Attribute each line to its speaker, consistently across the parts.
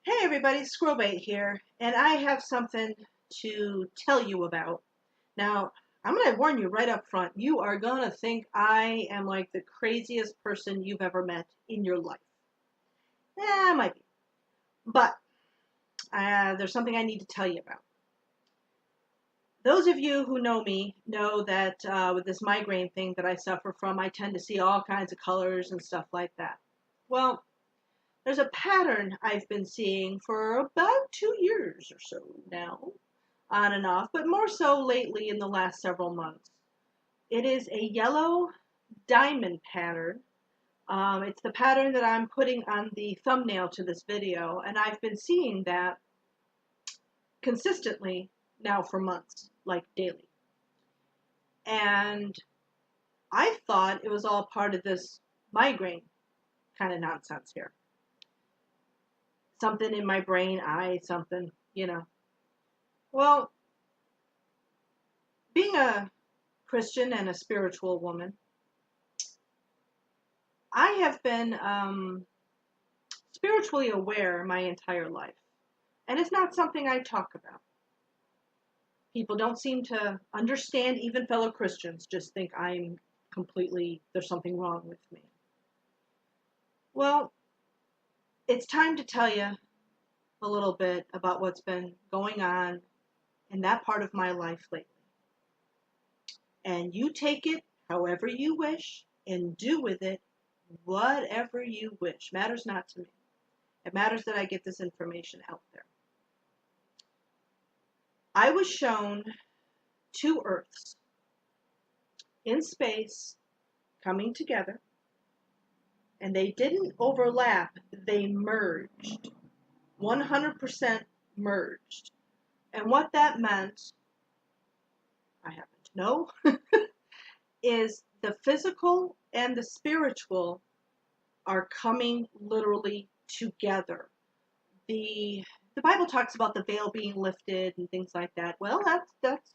Speaker 1: Hey everybody, Squirrel here, and I have something to tell you about. Now, I'm going to warn you right up front, you are going to think I am like the craziest person you've ever met in your life. I might be. But there's something I need to tell you about. Those of you who know me know that with this migraine thing that I suffer from, I tend to see all kinds of colors and stuff like that. Well, there's a pattern I've been seeing for about 2 years or so now, on and off, but more so lately in the last several months. It is a yellow diamond pattern. It's the pattern that I'm putting on the thumbnail to this video, and I've been seeing that consistently now for months, like daily. And I thought it was all part of this migraine kind of nonsense here. Something in my brain, something. Well, being a Christian and a spiritual woman, I have been spiritually aware my entire life. And it's not something I talk about. People don't seem to understand, even fellow Christians just think there's something wrong with me. Well, it's time to tell you a little bit about what's been going on in that part of my life lately. And you take it however you wish and do with it whatever you wish. Matters not to me. It matters that I get this information out there. I was shown two Earths in space coming together, and they didn't overlap, they merged. 100% merged. And what that meant, I happen to know, is the physical and the spiritual are coming literally together. The Bible talks about the veil being lifted and things like that. Well, that's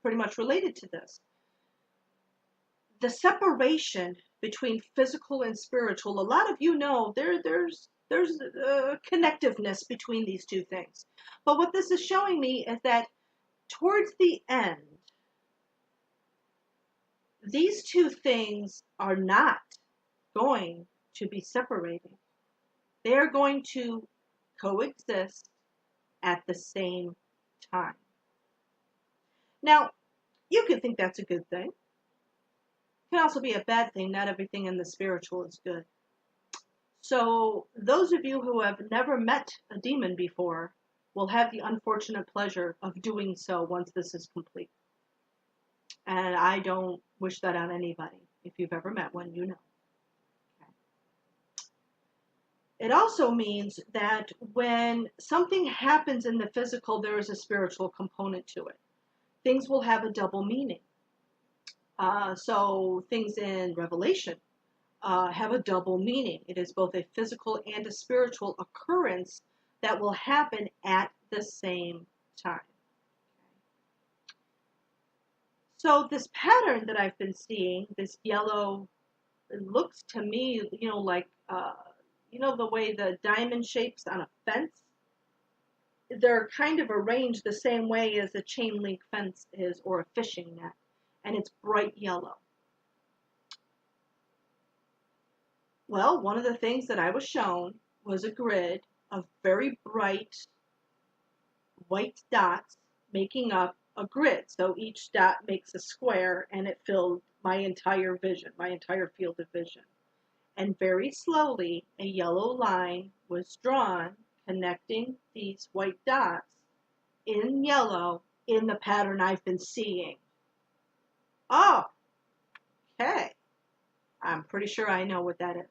Speaker 1: pretty much related to this. The separation between physical and spiritual, a lot of you know there's a connectiveness between these two things. But what this is showing me is that towards the end, these two things are not going to be separating. They are going to coexist at the same time. Now, you can think that's a good thing. It can also be a bad thing. Not everything in the spiritual is good. So those of you who have never met a demon before will have the unfortunate pleasure of doing so once this is complete. And I don't wish that on anybody. If you've ever met one, you know. It also means that when something happens in the physical, there is a spiritual component to it. Things will have a double meaning. So things in Revelation have a double meaning. It is both a physical and a spiritual occurrence that will happen at the same time. So this pattern that I've been seeing, this yellow, it looks to me, like the way the diamond shapes on a fence, they're kind of arranged the same way as a chain link fence is or a fishing net, and it's bright yellow. Well, one of the things that I was shown was a grid of very bright white dots making up a grid. So each dot makes a square, and it filled my entire vision, my entire field of vision. And very slowly, a yellow line was drawn connecting these white dots in yellow in the pattern I've been seeing. Oh, okay. I'm pretty sure I know what that is.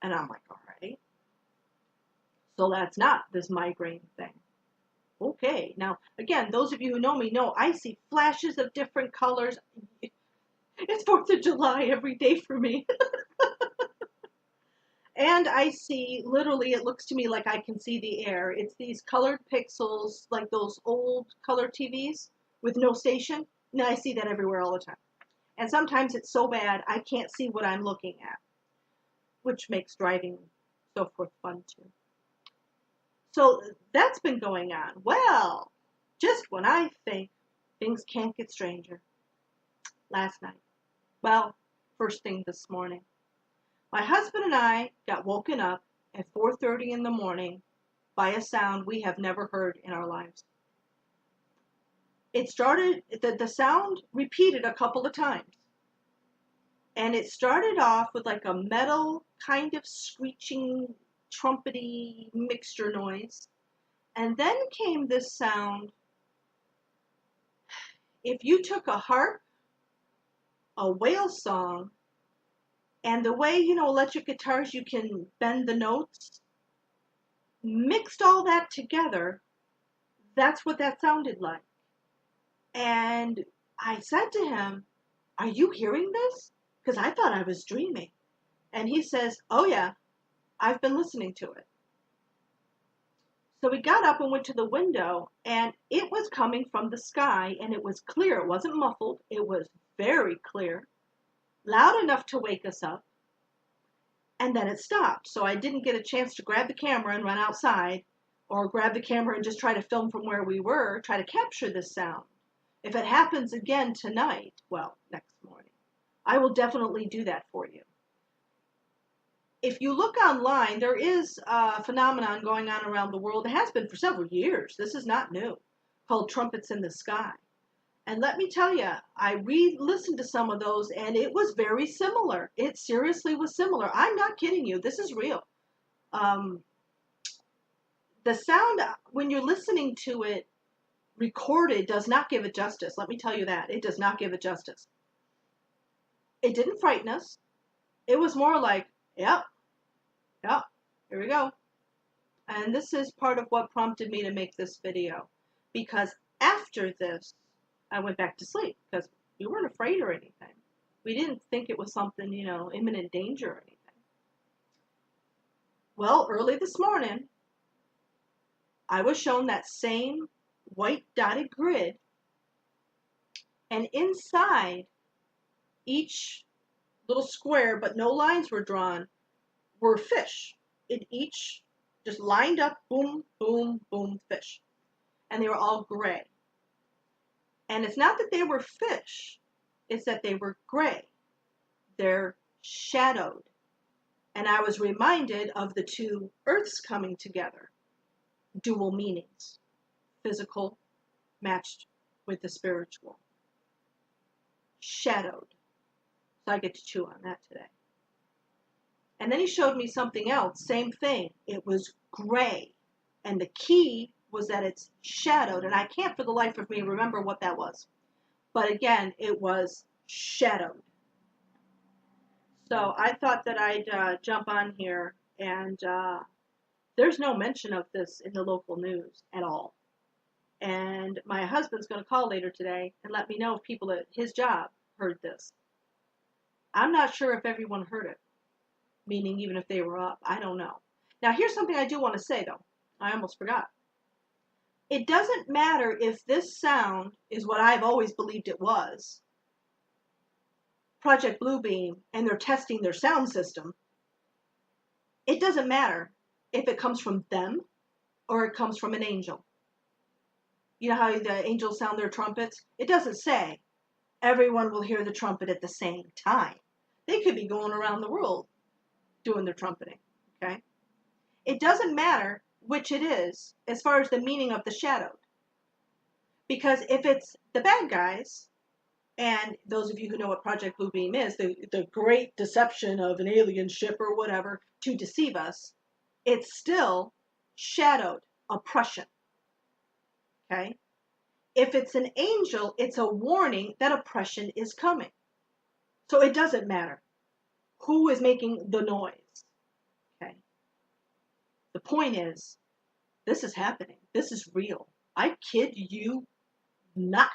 Speaker 1: And I'm like, all right. So that's not this migraine thing. Okay. Now, again, those of you who know me know I see flashes of different colors. It's 4th of July every day for me. And I see, literally, it looks to me like I can see the air. It's these colored pixels, like those old color TVs with no station. And I see that everywhere all the time. And sometimes it's so bad, I can't see what I'm looking at, which makes driving so forth fun too. So that's been going on. Well, just when I think things can't get stranger, last night, well, first thing this morning, my husband and I got woken up at 4:30 in the morning by a sound we have never heard in our lives. It started, the sound repeated a couple of times. And it started off with like a metal kind of screeching, trumpety mixture noise. And then came this sound. If you took a harp, a whale song, and the way, electric guitars, you can bend the notes, mixed all that together, that's what that sounded like. And I said to him, "Are you hearing this? Because I thought I was dreaming." And he says, "Oh yeah, I've been listening to it." So we got up and went to the window, and it was coming from the sky, and it was clear. It wasn't muffled. It was very clear, loud enough to wake us up. And then it stopped. So I didn't get a chance to grab the camera and run outside, or grab the camera and just try to film from where we were, try to capture this sound. If it happens again tonight, well, next morning, I will definitely do that for you. If you look online, there is a phenomenon going on around the world. It has been for several years. This is not new, called Trumpets in the Sky. And let me tell you, I re-listened to some of those, and it was very similar. It seriously was similar. I'm not kidding you. This is real. The sound, when you're listening to it recorded, does not give it justice. Let me tell you that. It does not give it justice. It didn't frighten us. It was more like, yep, here we go. And this is part of what prompted me to make this video. Because after this, I went back to sleep because we weren't afraid or anything. We didn't think it was something, imminent danger or anything. Well, early this morning, I was shown that same white dotted grid, and inside each little square, but no lines were drawn, were fish. In each, just lined up, boom, boom, boom, fish. And they were all gray. And it's not that they were fish, it's that they were gray. They're shadowed. And I was reminded of the two earths coming together. Dual meanings. Physical matched with the spiritual. Shadowed. So I get to chew on that today. And then he showed me something else, same thing. It was gray. And the key was that it's shadowed. And I can't for the life of me remember what that was. But again, it was shadowed. So I thought that I'd jump on here, and there's no mention of this in the local news at all. And my husband's going to call later today and let me know if people at his job heard this. I'm not sure if everyone heard it. Meaning even if they were up, I don't know. Now here's something I do want to say though. I almost forgot. It doesn't matter if this sound is what I've always believed it was, Project Bluebeam, and they're testing their sound system. It doesn't matter if it comes from them or it comes from an angel. You know how the angels sound their trumpets? It doesn't say everyone will hear the trumpet at the same time. They could be going around the world doing their trumpeting, okay? It doesn't matter which it is as far as the meaning of the shadowed. Because if it's the bad guys, and those of you who know what Project Bluebeam is, the great deception of an alien ship or whatever to deceive us, it's still shadowed oppression, okay? If it's an angel, it's a warning that oppression is coming. So it doesn't matter who is making the noise. Okay. The point is, this is happening. This is real. I kid you not.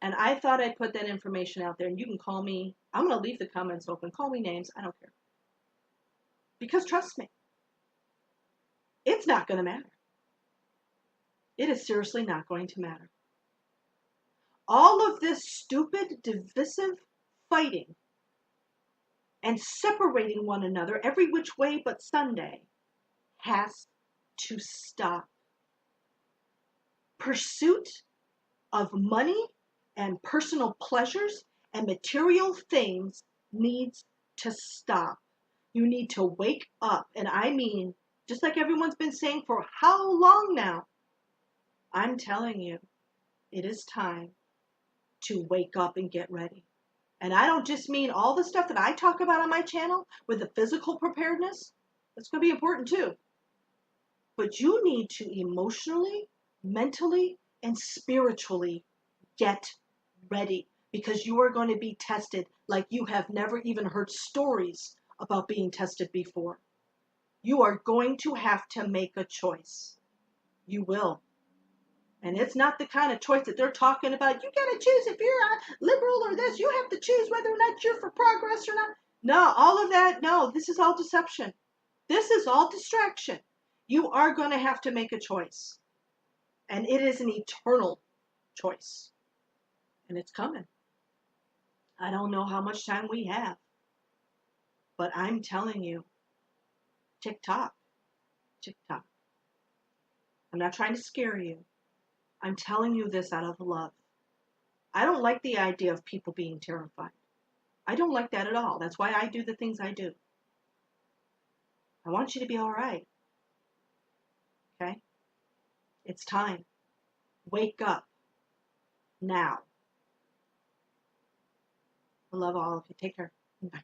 Speaker 1: And I thought I'd put that information out there, and you can call me. I'm going to leave the comments open. Call me names. I don't care. Because trust me, it's not going to matter. It is seriously not going to matter. All of this stupid, divisive fighting and separating one another every which way but Sunday has to stop. Pursuit of money and personal pleasures and material things needs to stop. You need to wake up. And I mean, just like everyone's been saying for how long now, I'm telling you, it is time to wake up and get ready. And I don't just mean all the stuff that I talk about on my channel with the physical preparedness. That's going to be important too. But you need to emotionally, mentally, and spiritually get ready, because you are going to be tested like you have never even heard stories about being tested before. You are going to have to make a choice. You will. And it's not the kind of choice that they're talking about. You got to choose if you're a liberal or this. You have to choose whether or not you're for progress or not. No, all of that, no, this is all deception. This is all distraction. You are going to have to make a choice. And it is an eternal choice. And it's coming. I don't know how much time we have. But I'm telling you, tick tock, tick tock. I'm not trying to scare you. I'm telling you this out of love. I don't like the idea of people being terrified. I don't like that at all. That's why I do the things I do. I want you to be all right. Okay? It's time. Wake up now. I love all of you. Take care. Bye.